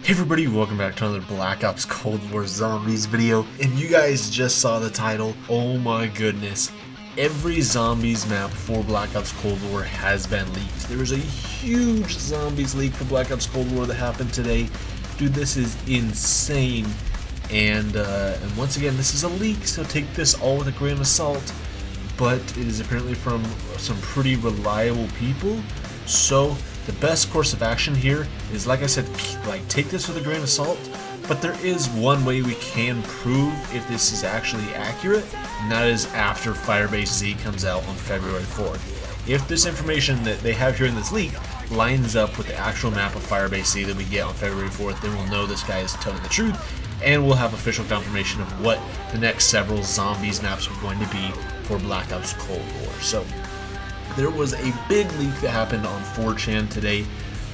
Hey everybody, welcome back to another Black Ops Cold War Zombies video. And you guys just saw the title. Oh my goodness. Every zombies map for Black Ops Cold War has been leaked. There was a huge zombies leak for Black Ops Cold War that happened today. Dude, this is insane. And once again, this is a leak, so take this all with a grain of salt. But it is apparently from some pretty reliable people. So the best course of action here is, like I said, take this with a grain of salt, but there is one way we can prove if this is actually accurate, and that is after Firebase Z comes out on February 4th. If this information that they have here in this leak lines up with the actual map of Firebase Z that we get on February 4th, then we'll know this guy is telling the truth, and we'll have official confirmation of what the next several zombies maps are going to be for Black Ops Cold War. So there was a big leak that happened on 4chan today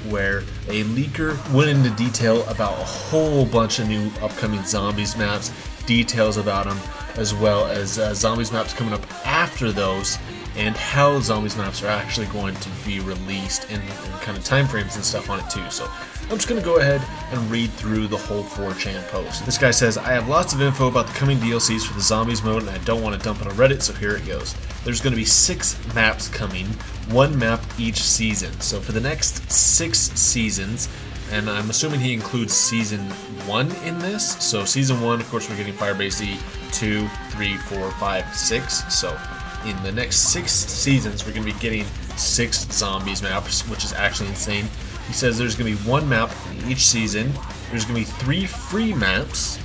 where a leaker went into detail about a whole bunch of new upcoming zombies maps, details about them, as well as zombies maps coming up after those, and how zombies maps are actually going to be released and kind of time frames and stuff on it too. So I'm just going to go ahead and read through the whole 4chan post. This guy says, I have lots of info about the coming DLCs for the zombies mode and I don't want to dump it on Reddit, so here it goes. There's going to be 6 maps coming, 1 map each season. So for the next 6 seasons, and I'm assuming he includes Season 1 in this. So Season 1, of course, we're getting Firebase Z, 2, 3, 4, 5, 6. So in the next 6 seasons, we're going to be getting 6 zombies maps, which is actually insane. He says there's going to be 1 map in each season, there's going to be 3 free maps,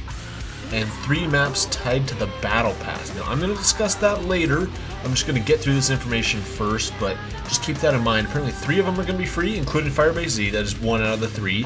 and 3 maps tied to the battle pass. Now I'm going to discuss that later. I'm just going to get through this information first, but just keep that in mind. Apparently 3 of them are going to be free, including Firebase Z, that is 1 out of the 3.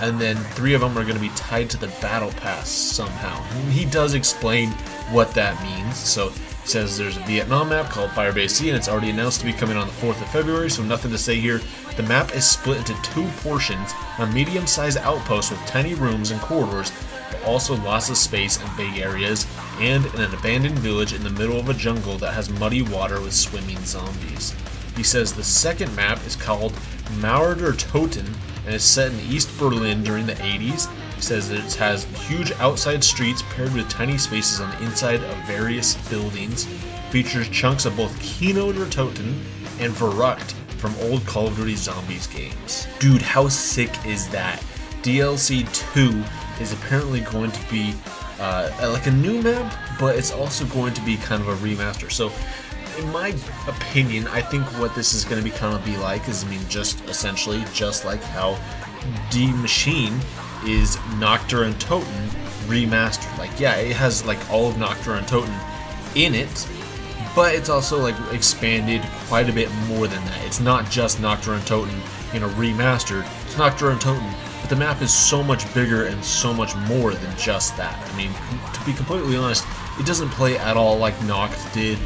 And then 3 of them are going to be tied to the battle pass somehow. And he does explain what that means. So he says there's a Vietnam map called Firebase Z, and it's already announced to be coming on the 4th of February, so nothing to say here. The map is split into 2 portions, a medium-sized outpost with tiny rooms and corridors, but also lots of space and big areas, and an abandoned village in the middle of a jungle that has muddy water with swimming zombies. He says the second map is called Maureder Toten, and is set in East Berlin during the 80s. He says that it has huge outside streets paired with tiny spaces on the inside of various buildings. Features chunks of both Maureder Toten and Verrückt from old Call of Duty Zombies games. Dude, how sick is that? DLC 2 is apparently going to be like a new map, but it's also going to be kind of a remaster. So in my opinion, I think what this is going to be like is, just essentially just like how Die Maschine is Nachtruhe und Toten remastered. Like, yeah, it has like all of Nachtruhe und Toten in it, but it's also like expanded quite a bit more than that. It's not just Nachtruhe und Toten, remastered. It's Nachtruhe und Toten, but the map is so much bigger and so much more than just that. To be completely honest, it doesn't play at all like Nacht did.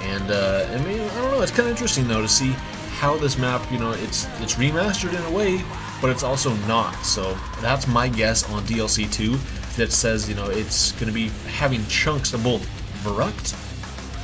And I don't know, it's kind of interesting though to see how this map, it's remastered in a way, but it's also not. So that's my guess on DLC 2 that says, it's going to be having chunks of both Verrückt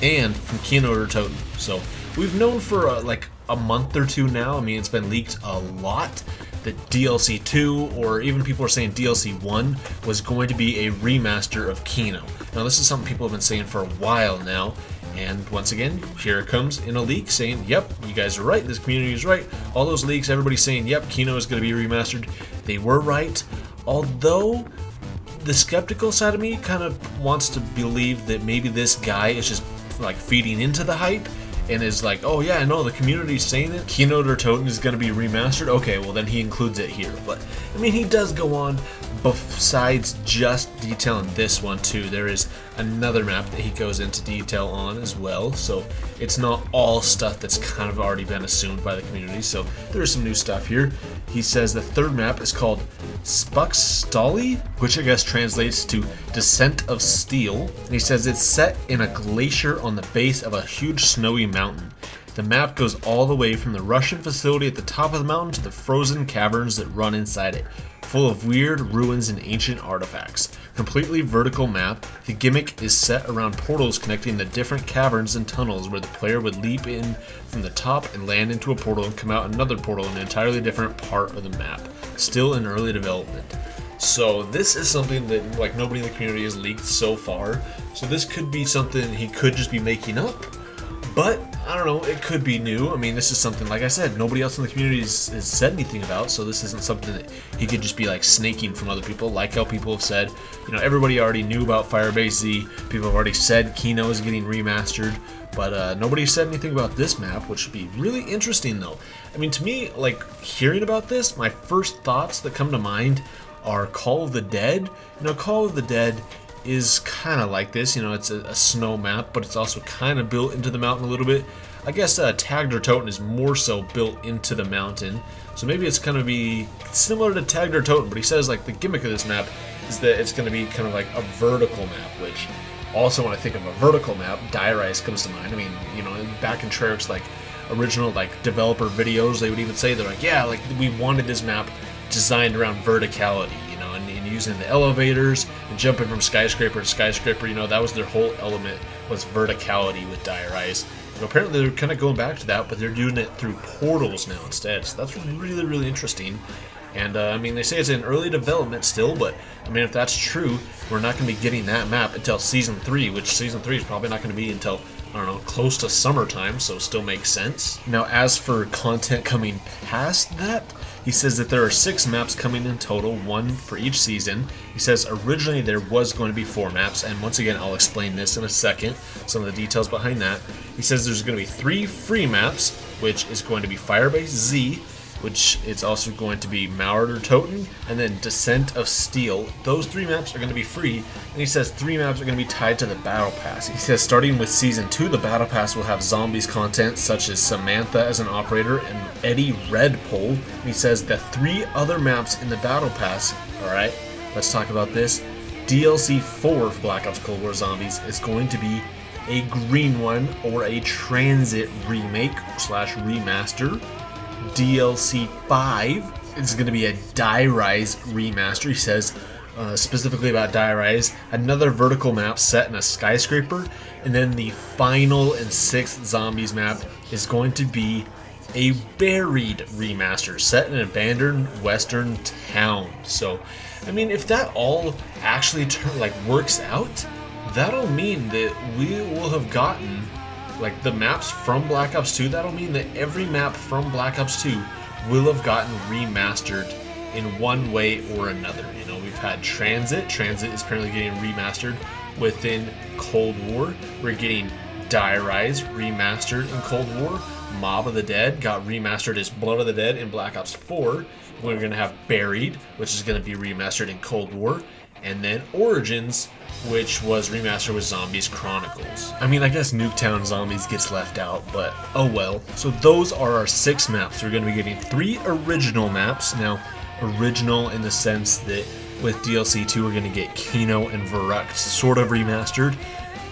and from Maureder Toten. So we've known for like a month or 2 now, it's been leaked a lot, that DLC 2, or even people are saying DLC 1, was going to be a remaster of Kino. Now this is something people have been saying for a while now. And once again, here it comes in a leak saying, yep, you guys are right, this community is right. All those leaks, everybody's saying, yep, Kino is going to be remastered. They were right, although the skeptical side of me kind of wants to believe that maybe this guy is just like feeding into the hype and is like, oh yeah, I know the community's saying it, Maureder Toten is going to be remastered, okay, well then he includes it here. But he does go on, besides just detailing this one too, there is another map that he goes into detail on as well, so it's not all stuff that's kind of already been assumed by the community, so there is some new stuff here. He says the 3rd map is called Spuckstally, which I guess translates to Descent of Steel, and he says it's set in a glacier on the base of a huge snowy mountain. The map goes all the way from the Russian facility at the top of the mountain to the frozen caverns that run inside it, full of weird ruins and ancient artifacts. Completely vertical map, the gimmick is set around portals connecting the different caverns and tunnels where the player would leap in from the top and land into a portal and come out another portal in an entirely different part of the map, still in early development. So this is something that like nobody in the community has leaked so far. So this could be something he could just be making up, but I don't know, it could be new. I mean, this is something, like I said, nobody else in the community has said anything about, so this isn't something that he could just be like snaking from other people, like how people have said, you know, everybody already knew about Firebase Z, people have already said Kino is getting remastered, but nobody said anything about this map, which would be really interesting though. I mean, to me, like, hearing about this, my first thoughts that come to mind are Call of the Dead. You know, Call of the Dead is kind of like this, you know, it's a snow map, but it's also kind of built into the mountain a little bit. I guess Maureder Toten is more so built into the mountain, so maybe it's going to be similar to Maureder Toten, but he says like the gimmick of this map is that it's going to be kind of like a vertical map, which also when I think of a vertical map, Die Rise comes to mind. I mean, you know, back in Treyarch's like original like developer videos, they would even say, they're like, yeah, like we wanted this map designed around verticality, you know, and using the elevators and jumping from skyscraper to skyscraper, you know, that was their whole element, was verticality with Die Rise. So apparently they're kind of going back to that, but they're doing it through portals now instead, so that's really, really interesting. And I mean, they say it's in early development still, but I mean, if that's true, we're not going to be getting that map until Season 3, which Season 3 is probably not going to be until, I don't know, close to summertime, so it still makes sense. Now, as for content coming past that, he says that there are 6 maps coming in total, 1 for each season. He says originally there was going to be 4 maps, and once again, I'll explain this in a second, some of the details behind that. He says there's going to be 3 free maps, which is going to be Firebase Z, which it's also going to be Maureder Toten, and then Descent of Steel. Those 3 maps are going to be free, and he says 3 maps are going to be tied to the Battle Pass. He says starting with Season 2, the Battle Pass will have zombies content such as Samantha as an operator and Eddie Redpole. He says the 3 other maps in the Battle Pass, alright, let's talk about this. DLC 4 for Black Ops Cold War Zombies is going to be a green one, or a transit remake / remaster. DLC 5 is going to be a Die Rise remaster. He says specifically about Die Rise, another vertical map set in a skyscraper, and then the final and 6th zombies map is going to be a buried remaster set in an abandoned western town. So, I mean, if that all actually works out, that'll mean that we will have gotten like the maps from Black Ops 2. That'll mean that every map from Black Ops 2 will have gotten remastered in one way or another. You know, we've had Transit. Transit is apparently getting remastered within Cold War. We're getting Die Rise remastered in Cold War. Mob of the Dead got remastered as Blood of the Dead in Black Ops 4. We're going to have Buried, which is going to be remastered in Cold War. And then Origins, which was remastered with Zombies Chronicles. I mean, I guess Nuketown Zombies gets left out, but oh well. So those are our 6 maps. We're going to be getting 3 original maps. Now, original in the sense that with DLC 2 we're going to get Kino and Verrückt sort of remastered,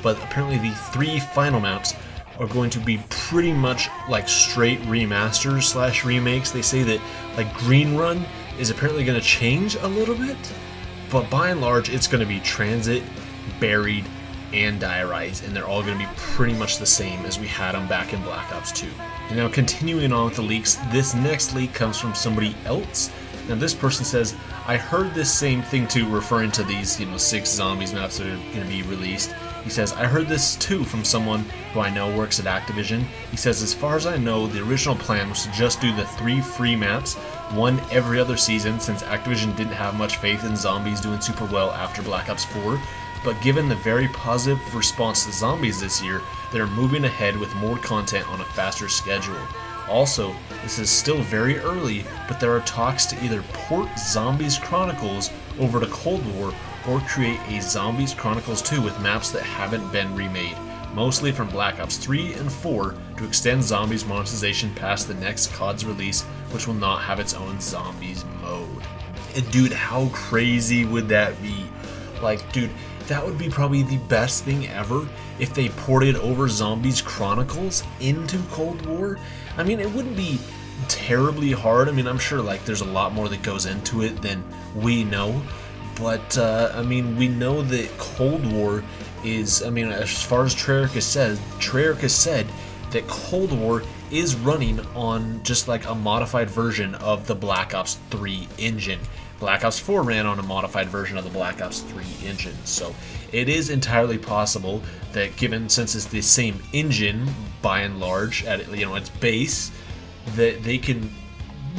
but apparently the 3 final maps are going to be pretty much like straight remasters / remakes. They say that like Green Run is apparently going to change a little bit, but by and large it's going to be Transit, Buried, and Die Rise, and they're all going to be pretty much the same as we had them back in Black Ops 2. And now continuing on with the leaks, this next leak comes from somebody else. Now this person says, I heard this same thing too, referring to these, 6 zombies maps that are going to be released. He says, I heard this too from someone who I know works at Activision. He says, as far as I know, the original plan was to just do the 3 free maps, 1 every other season, since Activision didn't have much faith in zombies doing super well after Black Ops 4. But given the very positive response to zombies this year, they're moving ahead with more content on a faster schedule. Also, this is still very early, but there are talks to either port Zombies Chronicles over to Cold War or create a Zombies Chronicles 2 with maps that haven't been remade, mostly from Black Ops 3 and 4, to extend Zombies monetization past the next COD's release, which will not have its own Zombies mode. And dude, how crazy would that be? Like, dude, that would be probably the best thing ever if they ported over Zombies Chronicles into Cold War. I mean, it wouldn't be terribly hard. I mean, I'm sure like there's a lot more that goes into it than we know. But, I mean, we know that Cold War is, I mean, as far as Treyarch has said that Cold War is running on just like a modified version of the Black Ops 3 engine. Black Ops 4 ran on a modified version of the Black Ops 3 engine. So it is entirely possible that, given since it's the same engine by and large at its base, that they can,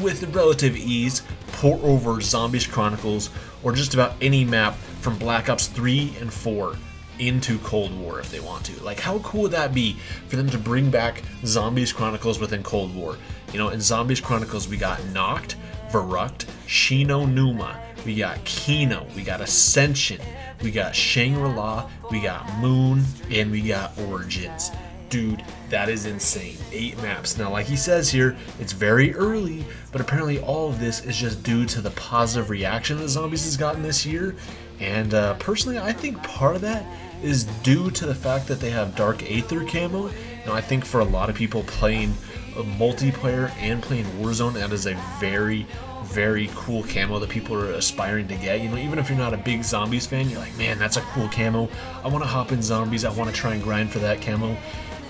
with relative ease, port over Zombies Chronicles or just about any map from Black Ops 3 and 4 into Cold War if they want to. Like, how cool would that be for them to bring back Zombies Chronicles within Cold War? You know, in Zombies Chronicles we got Noct, Verrucht, Shino Numa, we got Kino, we got Ascension, we got Shangri-La, we got Moon, and we got Origins. Dude, that is insane. 8 maps. Now, like he says here, it's very early, but apparently all of this is just due to the positive reaction that Zombies has gotten this year. And personally, I think part of that is due to the fact that they have Dark Aether camo. Now, I think for a lot of people playing multiplayer and playing Warzone, that is a very, very cool camo that people are aspiring to get. You know, even if you're not a big Zombies fan, you're like, man, that's a cool camo. I want to hop in Zombies. I want to try and grind for that camo.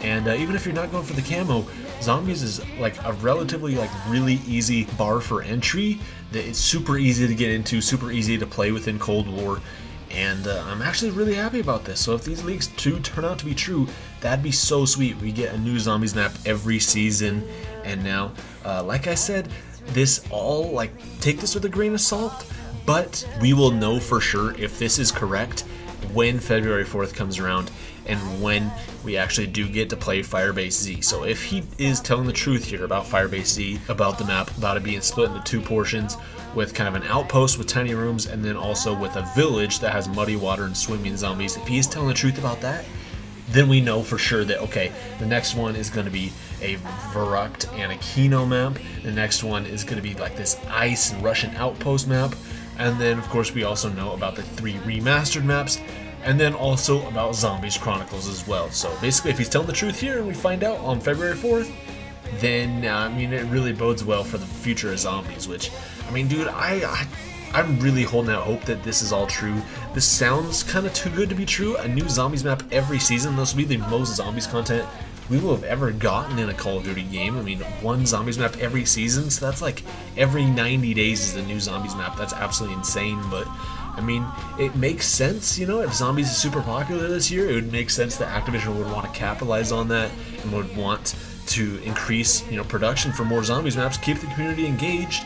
And even if you're not going for the camo, Zombies is like a relatively really easy bar for entry. That it's super easy to get into, super easy to play within Cold War. And I'm actually really happy about this. So if these leaks do turn out to be true, that'd be so sweet. We get a new Zombies map every season. And now, like I said, this all, take this with a grain of salt. But we will know for sure if this is correct when February 4th comes around and when we actually do get to play Firebase Z. So if he is telling the truth here about Firebase Z, about the map, about it being split into 2 portions with kind of an outpost with tiny rooms and then also with a village that has muddy water and swimming zombies, if he is telling the truth about that, then we know for sure that, okay, the next one is going to be a Verrucht and a Kino map. The next one is going to be like this ice and Russian outpost map. And then, of course, we also know about the 3 remastered maps, and then also about Zombies Chronicles as well. So basically, if he's telling the truth here and we find out on February 4th, then, I mean, it really bodes well for the future of Zombies, which, I mean, dude, I'm really holding out hope that this is all true. This sounds kind of too good to be true. A new Zombies map every season. This will be the most Zombies content we will have ever gotten in a Call of Duty game. I mean, 1 Zombies map every season, so that's like every 90 days is a new Zombies map. That's absolutely insane, but I mean, it makes sense, you know, if Zombies is super popular this year, it would make sense that Activision would want to capitalize on that and would want to increase, you know, production for more Zombies maps, keep the community engaged.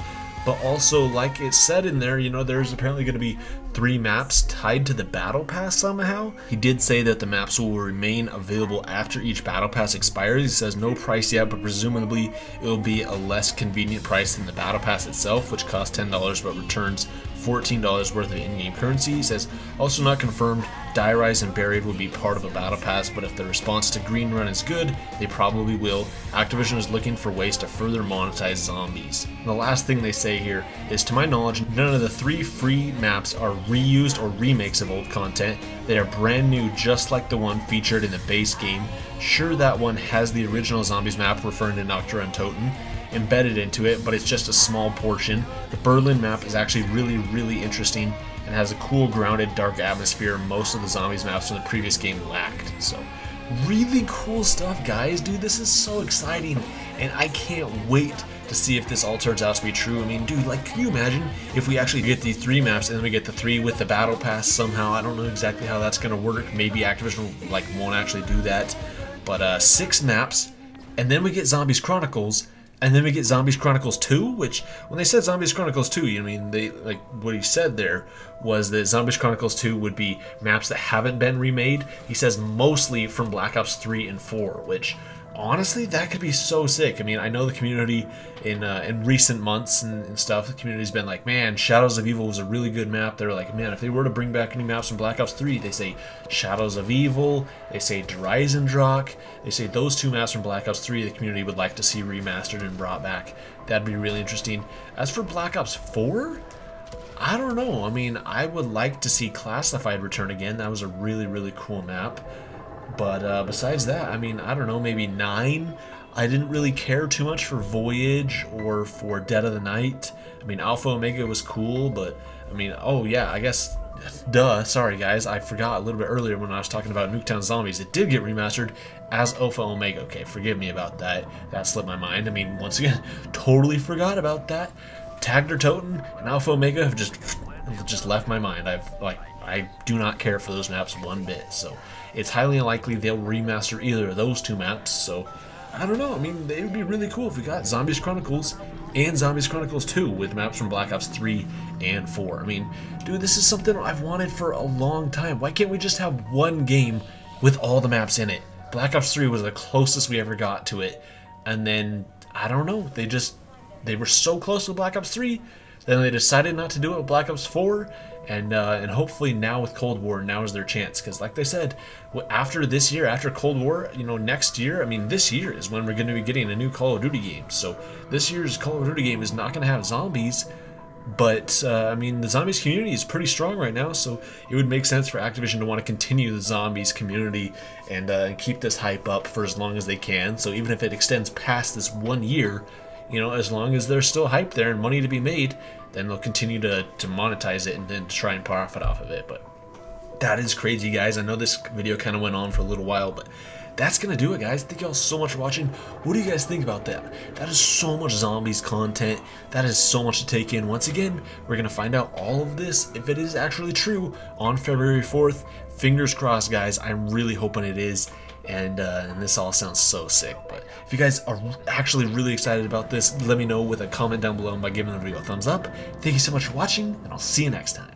But also, like it said in there, you know, there's apparently going to be 3 maps tied to the Battle Pass somehow. He did say that the maps will remain available after each Battle Pass expires. He says no price yet, but presumably it will be a less convenient price than the Battle Pass itself, which costs $10 but returns $14 worth of in-game currency. He says, also not confirmed, Die Rise and Buried will be part of a Battle Pass, but if the response to Green Run is good, they probably will. Activision is looking for ways to further monetize Zombies. And the last thing they say here is, to my knowledge, none of the 3 free maps are reused or remakes of old content. They are brand new, just like the one featured in the base game. Sure, that one has the original Zombies map, referring to Maureder Toten, embedded into it, but it's just a small portion. The Berlin map is actually really interesting and has a cool, grounded, dark atmosphere most of the Zombies maps from the previous game lacked. So, really cool stuff, guys. Dude, this is so exciting, and I can't wait to see if this all turns out to be true. I mean, dude, like, can you imagine if we actually get these 3 maps and then we get the 3 with the Battle Pass somehow? I don't know exactly how that's gonna work. Maybe Activision won't actually do that, but 6 maps, and then we get Zombies Chronicles. And then we get Zombies Chronicles 2, which, when they said Zombies Chronicles 2, you know, I mean, they, what he said there was that Zombies Chronicles 2 would be maps that haven't been remade. He says mostly from Black Ops 3 and 4, which, honestly, that could be so sick. I mean, I know the community in recent months and stuff, the community's been like, man, Shadows of Evil was a really good map. They're like, man, if they were to bring back any maps from Black Ops 3, they say Shadows of Evil, they say Dreisendrach, they say those 2 maps from Black Ops 3 the community would like to see remastered and brought back. That'd be really interesting. As for Black Ops 4, I don't know. I mean, I would like to see Classified return again. That was a really cool map. But besides that, I mean, I don't know, maybe 9. I didn't really care too much for Voyage or for Dead of the Night. I mean, Alpha Omega was cool, but, I mean, oh yeah, I guess, duh, sorry guys, I forgot a little bit earlier when I was talking about Nuketown Zombies. It did get remastered as Alpha Omega. Okay, forgive me about that. That slipped my mind. I mean, once again, totally forgot about that. Maureder Toten and Alpha Omega have just left my mind. I do not care for those maps one bit, so it's highly unlikely they'll remaster either of those two maps. So I don't know. I mean, it would be really cool if we got Zombies Chronicles and Zombies Chronicles 2 with maps from Black Ops 3 and 4. I mean, dude, this is something I've wanted for a long time. Why can't we just have one game with all the maps in it? Black Ops 3 was the closest we ever got to it, and then I don't know. They were so close to Black Ops 3, then they decided not to do it with Black Ops 4, and hopefully now with Cold War, now is their chance. Because like they said, after this year, after Cold War, you know, next year, I mean, this year is when we're going to be getting a new Call of Duty game. So this year's Call of Duty game is not going to have zombies, but I mean, the zombies community is pretty strong right now, so it would make sense for Activision to want to continue the zombies community and keep this hype up for as long as they can. So even if it extends past this 1 year, you know, as long as there's still hype there and money to be made, then they'll continue to monetize it and then try and profit off of it. But that is crazy, guys. I know this video kind of went on for a little while, but that's gonna do it, guys. Thank y'all so much for watching. What do you guys think about that? That is so much zombies content. That is so much to take in. Once again, we're gonna find out all of this, if it is actually true, on February 4th. Fingers crossed, guys. I'm really hoping it is. And this all sounds so sick. But if you guys are actually really excited about this, let me know with a comment down below and by giving the video a thumbs up. Thank you so much for watching, and I'll see you next time.